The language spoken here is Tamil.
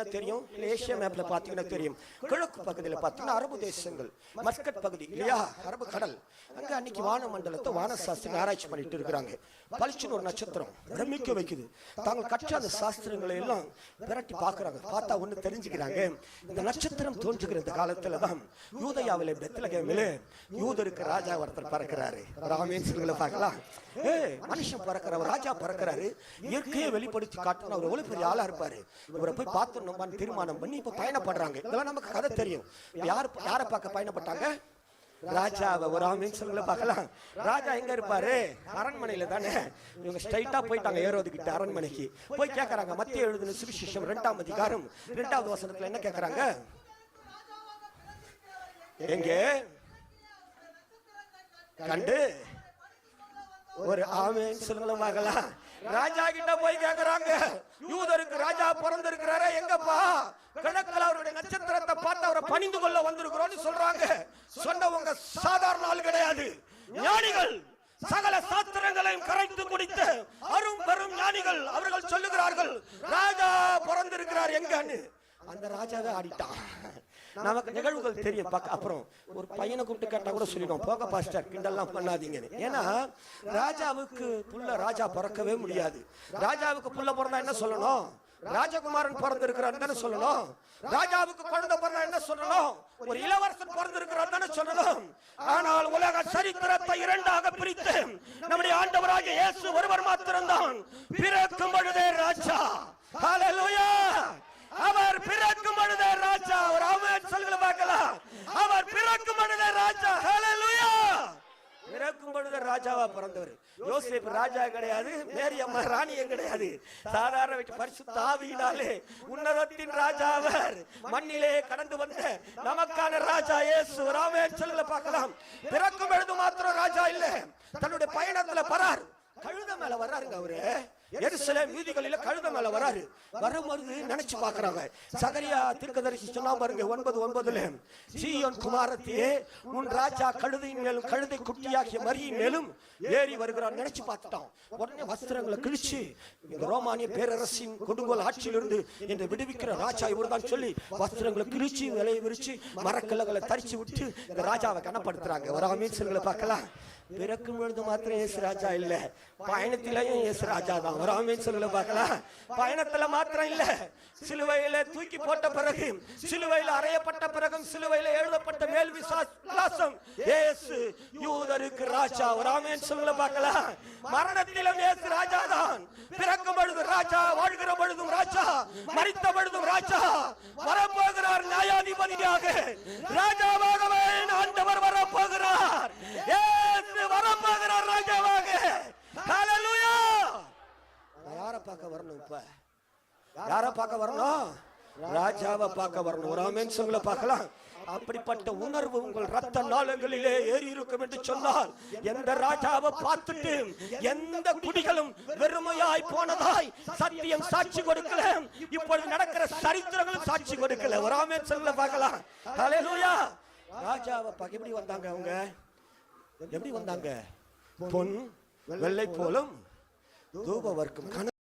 பார்த்தீங்கன்னா தெரியும், ஏசியா மேப்ல பார்த்தீங்கன்னா தெரியும், கிழக்கு பகுதியில் பார்த்தீங்கன்னா அரபு தேசங்கள், மஸ்கட் பகுதி இல்லையா, அரபு கடல், அங்க அன்னைக்கு வான மண்டலத்தை வானசாஸ்திரம் ஆராய்ச்சி பண்ணிட்டு இருக்கிறாங்க. பளிச்சுன்னு ஒரு நட்சத்திரம் பிரமிக்க வைக்குது. தாங்கள் கற்ற அந்த சாஸ்திரங்களை எல்லாம் விரட்டி பார்க்கறாங்க. பார்த்தா ஒண்ணு தெரிஞ்சுக்கிறாங்க, இந்த நட்சத்திரம் தோன்றுகிற இந்த காலத்துல தான் யூதயாவிலே பெத்லகேமிலே யூதருக்கு ராஜா ஒருத்தர் பறக்கிறாரு. ராமேஸ்வரங்களை பார்க்கலாம், மனுஷன் பறக்கிறவர், ராஜா பறக்கிறாரு. இயற்கையை வெளிப்படுத்தி காட்டணும், அவர் எவ்வளவு பெரிய ஆளா இருப்பாரு, இவரை போய் பார்த்து தீர்மானம் பண்ணி இப்ப பயணப்படுறாங்க. இதெல்லாம் நமக்கு கதை தெரியும். யாரை பார்க்க பயணப்பட்டாங்க? ராஜாவை. ஒரு ராமேஸ்வரங்களை பார்க்கலாம். ராஜா எங்க இருப்பாரு? அரண்மனையில தானே. இவங்க ஸ்ட்ரைட்டா போயிட்டாங்க ஏரோதுகிட்ட அரண்மனைக்கு. போய் கேட்கறாங்க, மத்திய எழுதின சுவிசேஷம் 2ஆம் அதிகாரம் 2வது வசனத்துல என்ன கேட்கறாங்க? எங்கே கண்டு ஒரு ஆமென் சொல்லுங்கள பார்க்கலாம். ராஜா கிட்ட போய் கேக்குறாங்க, யூதருக்கு ராஜா பிறந்திருக்கிறாரா? எங்கப்பா? கிழக்குல அவருடைய நட்சத்திரத்தை பார்த்து அவரை பணிந்து கொள்ள வந்திருக்கிறோம்னு சொல்றாங்க. சொன்னவங்க சாதாரண ஆள் கிடையாது, ஞானிகள், சகல சாஸ்திரங்களையும் கரைத்து குடித்த அரும் பெரும் ஞானிகள். அவர்கள் சொல்லுகிறார்கள், ராஜா பிறந்திருக்கிறார் எங்கன்னு. அந்த ராஜாவே ஆடிட்டான். நமக்கு நிகழ்வுகள் தெரியும். அப்புறம் ஒரு பையனை கூப்பிட்டு கேட்டா கூட சொல்லிடும், போக பாஸ்டர் கிண்டல்லாம் பண்ணாதீங்கன்னு. ஏன்னா ராஜாவுக்கு புள்ள ராஜா பிறக்கவே முடியாது. ராஜாவுக்கு புள்ள பிறந்தா என்ன சொல்லணும்? ராஜகுமாரன் பிறந்திருக்கிறார் தானே சொல்லணும். ராஜாவுக்கு குழந்தை பிறந்தா என்ன சொல்லணும்? ஒரு இளவரசன் பிறந்திருக்கிறார் தானே சொல்லணும். ஆனால் உலக சரித்திரத்தை இரண்டாக பிரித்து நம்முடைய ஆண்டவராகிய இயேசு ஒருவர் மாத்திரம்தான் பிறக்கும் பொழுதே ராஜா. ஹல்லேலூயா! அவர் பிறக்கும் பொழுதே ராஜா. ஒரு ஆமென் சொல்லுங்க பார்க்கலாம். அவர் பிறக்கும் பொழுதே ராஜா. ஹல்லேலூயா! பிறக்கும் பொழுது ராஜாவா பிறந்தவர். யோசேப்பு ராஜா கிடையாது, மேரி அம்மா ராணியும் கிடையாது. சாதாரண வீட்டு பரிசுத்த ஆவியினாலே உன்னதத்தின் ராஜா அவர். மண்ணிலே கடந்து வந்த நமக்கான ராஜா இயேசு. ஆமென் சொல்லுங்க பார்க்கலாம். பிறக்கும் பொழுது மாத்திரம் ராஜா இல்ல, தன்னுடைய பயணத்துல பரார் கழுத மேல வர்றாருங்க. அவரு எருசலேம் வீதிகளில கழுத மேல வராரு. வரும்போது நினைச்சு பாக்குறாங்க, சகரியா தீர்க்கதரிசி சொன்னா பாருங்க 9:9, சீயோன் குமாரத்தியே, உன் ராஜா கழுதையின் மேலும் கழுதை குட்டியாகிய மரியின் மேலும் ஏறி வருகிறான். நினைச்சு பார்த்துட்டான். உடனே வஸ்திரங்களை கிழிச்சு, இந்த ரோமானிய பேரரசின் கொடுங்கோல் ஆட்சியிலிருந்து என்னை விடுவிக்கிற ராஜா இவர்தான் சொல்லி வஸ்திரங்களை கிழிச்சு விலையை விரிச்சு மரக்கல்லுகளை தரிச்சு விட்டு இந்த ராஜாவை கனப்படுத்துறாங்க. ஒரு ஆமீன்களை பார்க்கலாம். பிறக்கும் பொழுது மாத்திரம் இயேசு ராஜா இல்ல, பயணத்திலையும் இயேசு ராஜா தான். ஒரு ஆமென் சொல்லுங்க பார்க்கலாம். பயணத்துல மாத்திரம் இல்ல, சிலுவையில தூக்கி போட்ட பிறகு, சிலுவையில அறையப்பட்ட பிறகு, சிலுவையில எழுதப்பட்ட மேல் விசுவாசம் இயேசு யூதருக்கு ராஜா. ஒரு ஆமென் சொல்லுங்க பார்க்கலாம். மரணத்திலும் இயேசு ராஜா தான். பிறக்கும் பொழுது ராஜா, வாழ்கிற பொழுதும் ராஜா, மரித்த பொழுதும் ராஜா, வரப்போகிறார் நியாயாதிபதியாக, ராஜாவாகவே ஆண்டவர் வரப்போகிறார். வரப்போகிறார் ராஜாவாக. ஹல்லேலூயா! யாரை பார்க்க வரணும்? இப்ப யாரை பார்க்க வரணும்? ராஜாவை பார்க்க வரணும். ஒரு ஆமென் சொல்லுங்க பார்க்கலாம். அப்படிப்பட்ட உணர்வு உங்கள் ரத்த நாளங்களிலே ஏறி இருக்கும் என்று சொன்னால், எந்த ராஜாவை பார்த்துட்டு எந்த குடிகளும் வெறுமையாய் போனதாய் சத்தியம் சாட்சி கொடுக்கல, இப்பொழுது நடக்கிற சரித்திரங்களும் சாட்சி கொடுக்கல. ஒரு ஆமென் சொல்லுங்க பார்க்கலாம். ஹல்லேலூயா! ராஜாவை பார்க்க எப்படி வந்தாங்க? அவங்க எப்படி வந்தாங்க? பொன் வெள்ளை போலும் தூப வர்க்கம்